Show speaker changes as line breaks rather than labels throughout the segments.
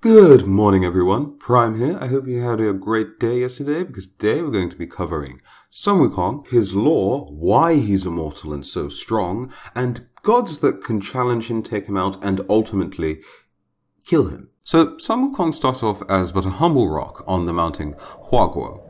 Good morning, everyone. Prime here. I hope you had a great day yesterday, because today we're going to be covering Sun Wukong, his lore, why he's immortal and so strong, and gods that can challenge him, take him out, and ultimately kill him. So Sun Wukong starts off as but a humble rock on the mountain Huaguo.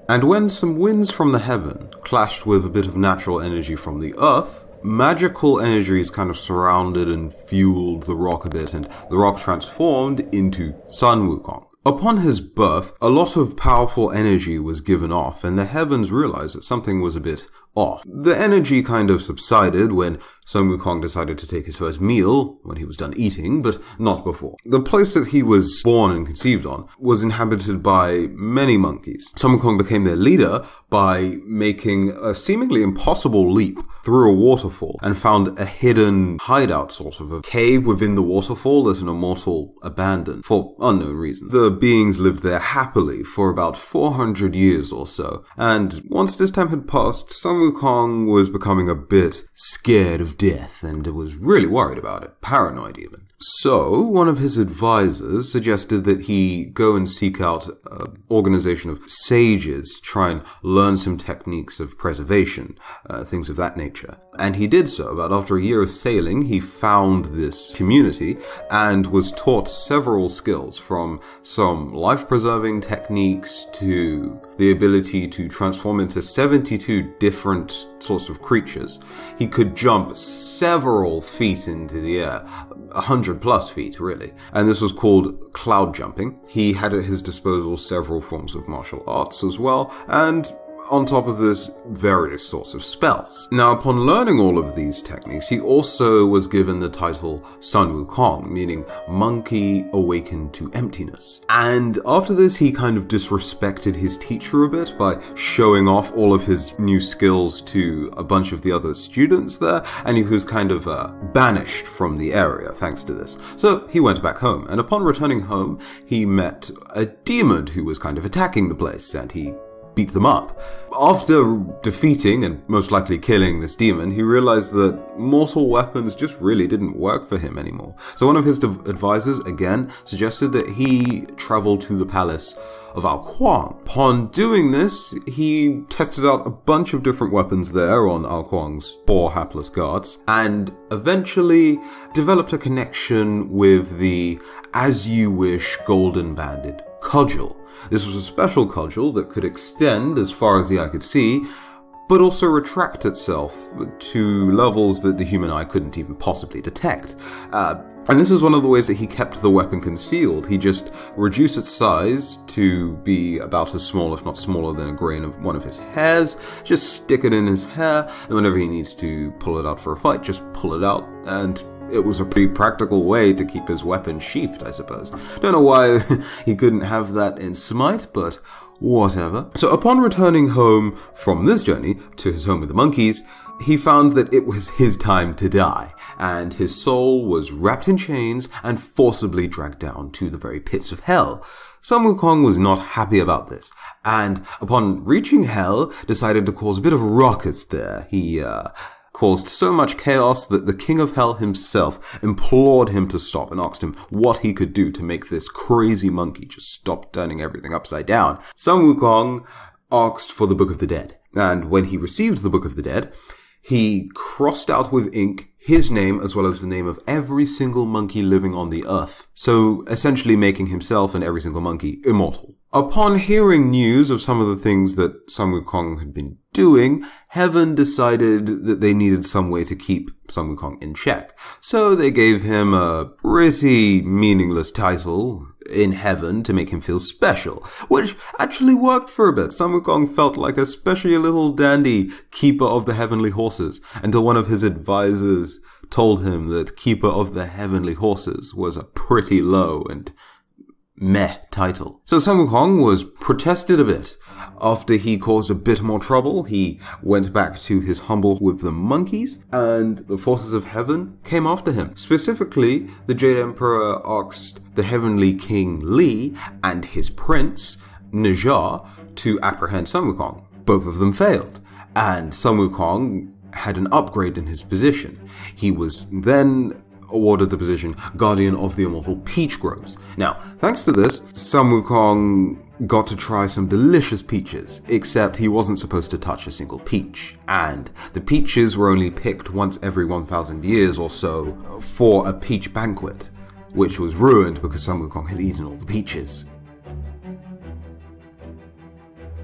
And when some winds from the heaven clashed with a bit of natural energy from the earth, magical energies kind of surrounded and fueled the rock a bit, and the rock transformed into Sun Wukong. Upon his birth, a lot of powerful energy was given off, and the heavens realized that something was a bit off. The energy kind of subsided when Sun Wukong decided to take his first meal, when he was done eating, but not before. The place that he was born and conceived on was inhabited by many monkeys. Sun Wukong became their leader by making a seemingly impossible leap through a waterfall and found a hidden hideout, sort of a cave within the waterfall that an immortal abandoned for unknown reason. The beings lived there happily for about 400 years or so, and once this time had passed, Sun Wukong was becoming a bit scared of death and was really worried about it, paranoid even. So, one of his advisors suggested that he go and seek out an organization of sages to try and learn some techniques of preservation, things of that nature. And he did so. About after a year of sailing, he found this community and was taught several skills, from some life-preserving techniques to the ability to transform into 72 different sorts of creatures. He could jump several feet into the air, 100+ feet really, and this was called cloud jumping. He had at his disposal several forms of martial arts as well, and on top of this, various sorts of spells. Now, upon learning all of these techniques, he also was given the title Sun Wukong, meaning monkey awakened to emptiness. And after this, he kind of disrespected his teacher a bit by showing off all of his new skills to a bunch of the other students there, and he was kind of banished from the area thanks to this. So he went back home, and upon returning home, he met a demon who was kind of attacking the place, and he beat them up. After defeating and most likely killing this demon, he realized that mortal weapons just really didn't work for him anymore. So one of his advisors, again, suggested that he travel to the palace of Ao Kuang. Upon doing this, he tested out a bunch of different weapons there on Ao Kuang's 4 hapless guards, and eventually developed a connection with the As You Wish golden banded cudgel. This was a special cudgel that could extend as far as the eye could see, but also retract itself to levels that the human eye couldn't even possibly detect. And this is one of the ways that he kept the weapon concealed. He just reduced its size to be about as small, if not smaller, than a grain of one of his hairs, just stick it in his hair, and whenever he needs to pull it out for a fight, just pull it out, and it was a pretty practical way to keep his weapon sheathed, I suppose. Don't know why he couldn't have that in Smite, but whatever. So upon returning home from this journey to his home with the monkeys, he found that it was his time to die, and his soul was wrapped in chains and forcibly dragged down to the very pits of hell. Sun Wukong was not happy about this, and upon reaching hell, decided to cause a bit of a ruckus there. He caused so much chaos that the king of hell himself implored him to stop and asked him what he could do to make this crazy monkey just stop turning everything upside down. Sun Wukong asked for the Book of the Dead, and when he received the Book of the Dead, he crossed out with ink his name as well as the name of every single monkey living on the earth, so essentially making himself and every single monkey immortal. Upon hearing news of some of the things that Sun Wukong had been doing, Heaven decided that they needed some way to keep Sun Wukong in check. So they gave him a pretty meaningless title in Heaven to make him feel special, which actually worked for a bit. Sun Wukong felt like a special little dandy keeper of the heavenly horses, until one of his advisors told him that keeper of the heavenly horses was a pretty low and meh title. So Sun Wukong was protested a bit. After he caused a bit more trouble, he went back to his humble with the monkeys, and the forces of heaven came after him. Specifically, the Jade Emperor asked the heavenly king Li and his prince, Naja, to apprehend Sun Wukong. Both of them failed, and Sun Wukong had an upgrade in his position. He was then awarded the position Guardian of the Immortal Peach Groves. Now, thanks to this, Sun Wukong got to try some delicious peaches, except he wasn't supposed to touch a single peach. And the peaches were only picked once every 1,000 years or so for a peach banquet, which was ruined because Sun Wukong had eaten all the peaches.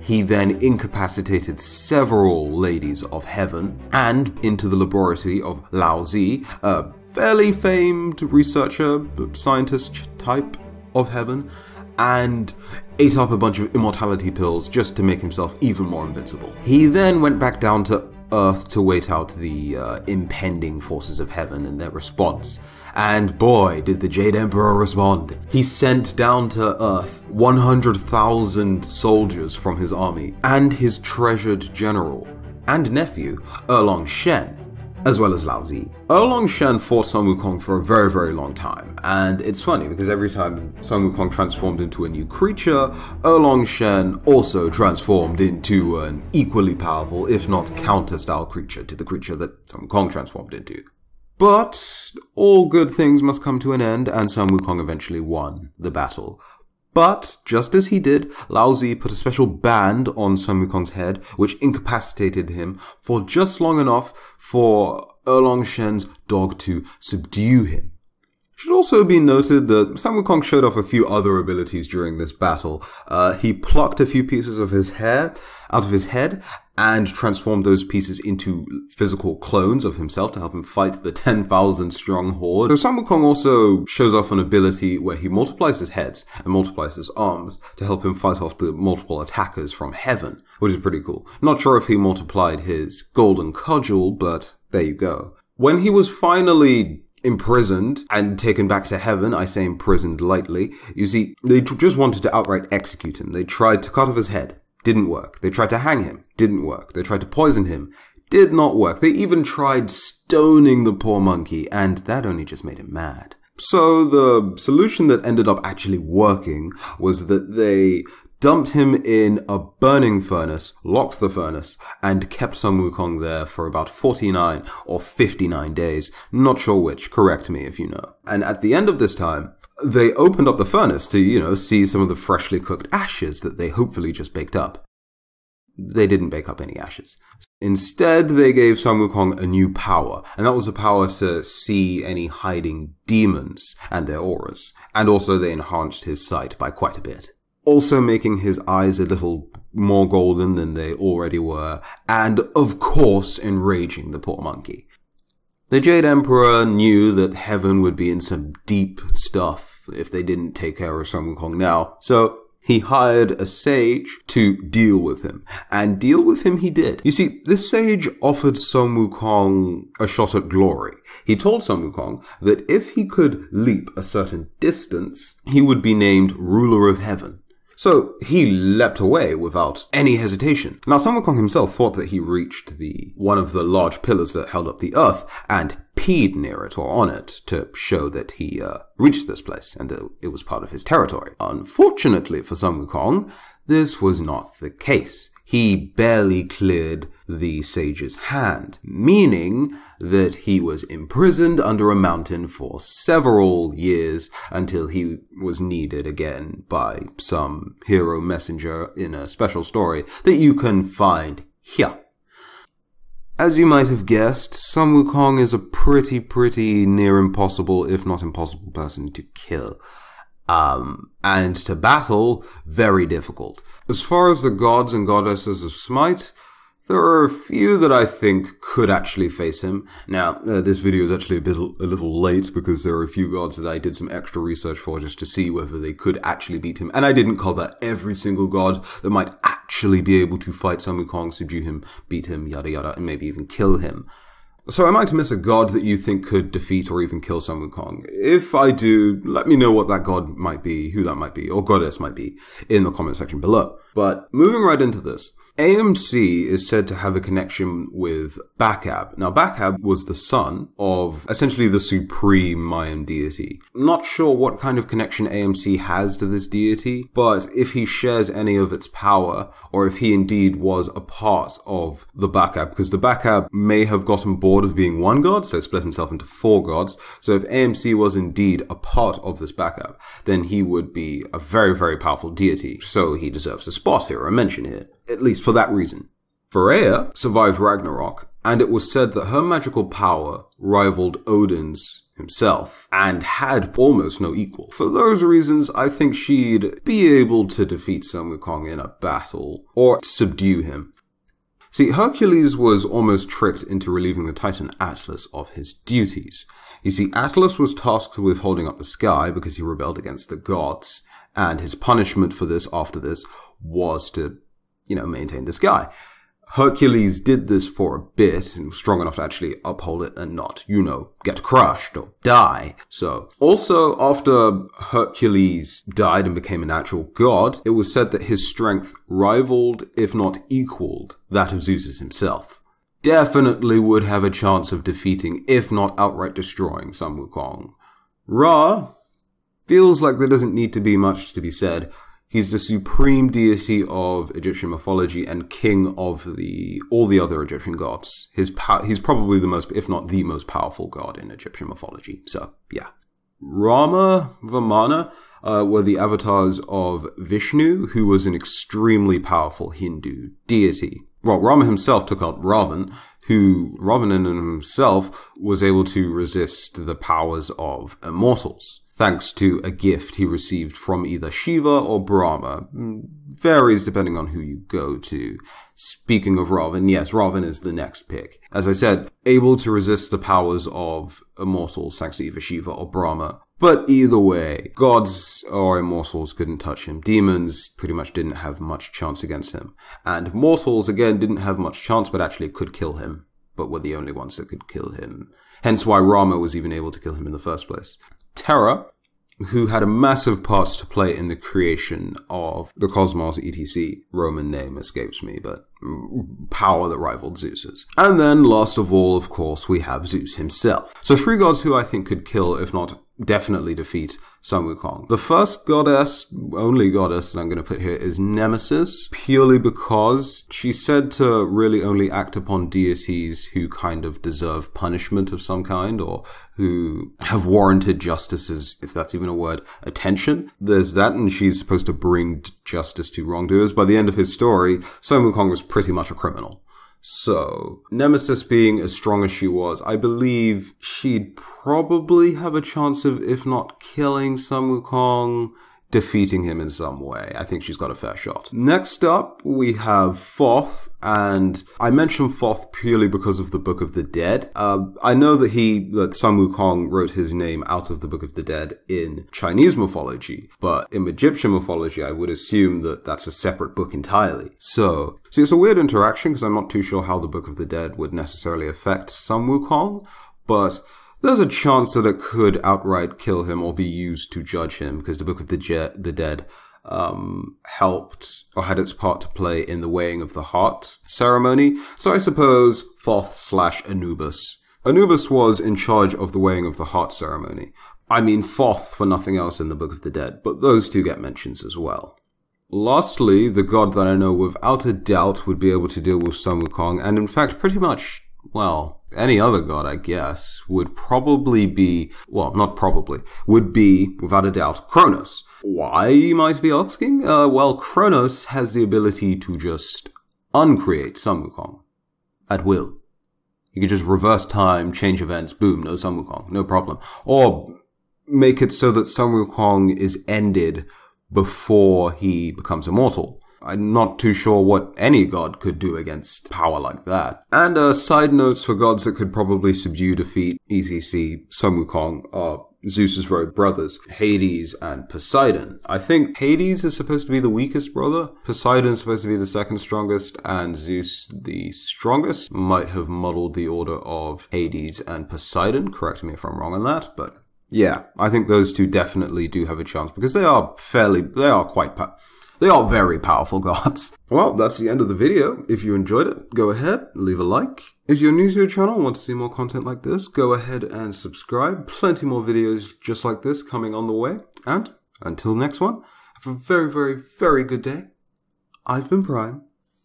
He then incapacitated several ladies of heaven and into the laboratory of Lao Zi, a fairly famed researcher, scientist type of heaven, and ate up a bunch of immortality pills just to make himself even more invincible. He then went back down to Earth to wait out the impending forces of heaven and their response. And boy, did the Jade Emperor respond. He sent down to Earth 100,000 soldiers from his army and his treasured general and nephew, Erlong Shen, as well as Lao Zi. Erlong Shen fought Sun Wukong for a very, very long time, and it's funny because every time Sun Wukong transformed into a new creature, Erlong Shen also transformed into an equally powerful, if not counter-style creature to the creature that Sun Wukong transformed into. But all good things must come to an end, and Sun Wukong eventually won the battle. But, just as he did, Lao Zi put a special band on Sun Wukong's head, which incapacitated him for just long enough for Erlong Shen's dog to subdue him. It should also be noted that Sun Wukong showed off a few other abilities during this battle. He plucked a few pieces of his hair out of his head and transformed those pieces into physical clones of himself to help him fight the 10,000 strong horde. So Sun Wukong also shows off an ability where he multiplies his heads and multiplies his arms to help him fight off the multiple attackers from heaven, which is pretty cool. Not sure if he multiplied his golden cudgel, but there you go. When he was finally imprisoned and taken back to heaven, I say imprisoned lightly, you see, they just wanted to outright execute him. They tried to cut off his head. Didn't work. They tried to hang him. Didn't work. They tried to poison him. Did not work. They even tried stoning the poor monkey, and that only just made him mad. So the solution that ended up actually working was that they dumped him in a burning furnace, locked the furnace, and kept Sun Wukong there for about 49 or 59 days. Not sure which. Correct me if you know. And at the end of this time, they opened up the furnace to, see some of the freshly cooked ashes that they hopefully just baked up. They didn't bake up any ashes. Instead, they gave Sun Wukong a new power, and that was a power to see any hiding demons and their auras. And also they enhanced his sight by quite a bit, also making his eyes a little more golden than they already were, and of course enraging the poor monkey. The Jade Emperor knew that heaven would be in some deep stuff if they didn't take care of Sun Wukong now, so he hired a sage to deal with him, and deal with him he did. You see, this sage offered Sun Wukong a shot at glory. He told Sun Wukong that if he could leap a certain distance, he would be named ruler of heaven. So he leapt away without any hesitation. Now, Sun Wukong himself thought that he reached one of the large pillars that held up the earth and peed near it or on it to show that he reached this place and that it was part of his territory. Unfortunately for Sun Wukong, this was not the case. He barely cleared the sage's hand, meaning that he was imprisoned under a mountain for several years until he was needed again by some hero messenger in a special story that you can find here. As you might have guessed, Sun Wukong is a pretty near impossible, if not impossible person to kill. And to battle, very difficult. As far as the gods and goddesses of Smite, there are a few that I think could actually face him. Now, this video is actually a little late because there are a few gods that I did some extra research for just to see whether they could actually beat him. And I didn't cover every single god that might actually be able to fight Sun Wukong, subdue him, beat him, yada yada, and maybe even kill him. So I might miss a god that you think could defeat or even kill Sun Wukong. If I do, let me know what that god might be, who that might be, or goddess might be, in the comment section below. But moving right into this, AMC is said to have a connection with Bakab. Now, Bakab was the son of essentially the supreme Mayan deity. I'm not sure what kind of connection AMC has to this deity, but if he shares any of its power, or if he indeed was a part of the Bakab, because the Bakab may have gotten bored of being one god, so split himself into 4 gods. So if AMC was indeed a part of this Bakab, then he would be a very, very powerful deity. So he deserves a spot here, or a mention here. At least for that reason. Freya survived Ragnarok, and it was said that her magical power rivaled Odin's himself, and had almost no equal. For those reasons, I think she'd be able to defeat Sun Wukong in a battle, or subdue him. See, Hercules was almost tricked into relieving the Titan Atlas of his duties. You see, Atlas was tasked with holding up the sky because he rebelled against the gods, and his punishment for this after this was to maintain the sky. Hercules did this for a bit and was strong enough to actually uphold it and not, get crushed or die. So, also after Hercules died and became a natural god, it was said that his strength rivaled, if not equaled, that of Zeus's himself. Definitely would have a chance of defeating, if not outright destroying, Sun Wukong. Ra feels like there doesn't need to be much to be said. He's the supreme deity of Egyptian mythology and king of all the other Egyptian gods. He's probably the most, if not the most powerful god in Egyptian mythology. So, yeah. Rama, Vamana were the avatars of Vishnu, who was an extremely powerful Hindu deity. Well, Rama himself took out Ravan, who in himself was able to resist the powers of immortals, thanks to a gift he received from either Shiva or Brahma. Varies depending on who you go to. Speaking of Ravan, yes, Ravan is the next pick. As I said, able to resist the powers of immortals thanks to either Shiva or Brahma. But either way, gods or immortals couldn't touch him. Demons pretty much didn't have much chance against him. And mortals, again, didn't have much chance, but actually could kill him. But were the only ones that could kill him. Hence why Rama was even able to kill him in the first place. Terra, who had a massive part to play in the creation of the cosmos, etc. Roman name escapes me, but power that rivaled Zeus's. And then, last of all, of course, we have Zeus himself. So 3 gods who I think could kill, if not definitely defeat, Sun Wukong. The first goddess, only goddess that I'm going to put here is Nemesis, purely because she's said to really only act upon deities who kind of deserve punishment of some kind, or who have warranted justice's, if that's even a word, attention. There's that, and she's supposed to bring justice to wrongdoers. By the end of his story, Sun Wukong was pretty much a criminal. So, Nemesis being as strong as she was, I believe she'd probably have a chance of, if not killing Sun Wukong, defeating him in some way. I think she's got a fair shot. Next up, we have Thoth, and I mention Thoth purely because of the Book of the Dead. I know that Sun Wukong wrote his name out of the Book of the Dead in Chinese mythology, but in Egyptian mythology, I would assume that that's a separate book entirely. So it's a weird interaction because I'm not too sure how the Book of the Dead would necessarily affect Sun Wukong, but there's a chance that it could outright kill him or be used to judge him, because the Book of the Dead helped or had its part to play in the weighing of the heart ceremony. So I suppose Thoth/Anubis. Anubis was in charge of the weighing of the heart ceremony. I mean Thoth for nothing else in the Book of the Dead, but those two get mentions as well. Lastly, the god that I know without a doubt would be able to deal with Sun Wukong, and in fact pretty much, well, any other god, I guess, would probably be, well, not probably, would be, without a doubt, Kronos. Why, you might be asking? Well, Kronos has the ability to just uncreate Sun Wukong at will. You can just reverse time, change events, boom, no Sun Wukong, no problem. Or make it so that Sun Wukong is ended before he becomes immortal. I'm not too sure what any god could do against power like that. And side notes for gods that could probably subdue, defeat, etc. Sun Wukong are Zeus's very brothers, Hades and Poseidon. I think Hades is supposed to be the weakest brother, Poseidon is supposed to be the second strongest, and Zeus the strongest. Might have muddled the order of Hades and Poseidon, correct me if I'm wrong on that, but yeah, I think those two definitely do have a chance, because they are quite
They are very powerful gods.
Well, that's the end of the video. If you enjoyed it, go ahead, leave a like. If you're new to the channel and want to see more content like this, go ahead and subscribe. Plenty more videos just like this coming on the way. And until next one, have a very, very, very good day. I've been Prime,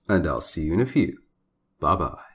and I'll see you in a few. Bye-bye.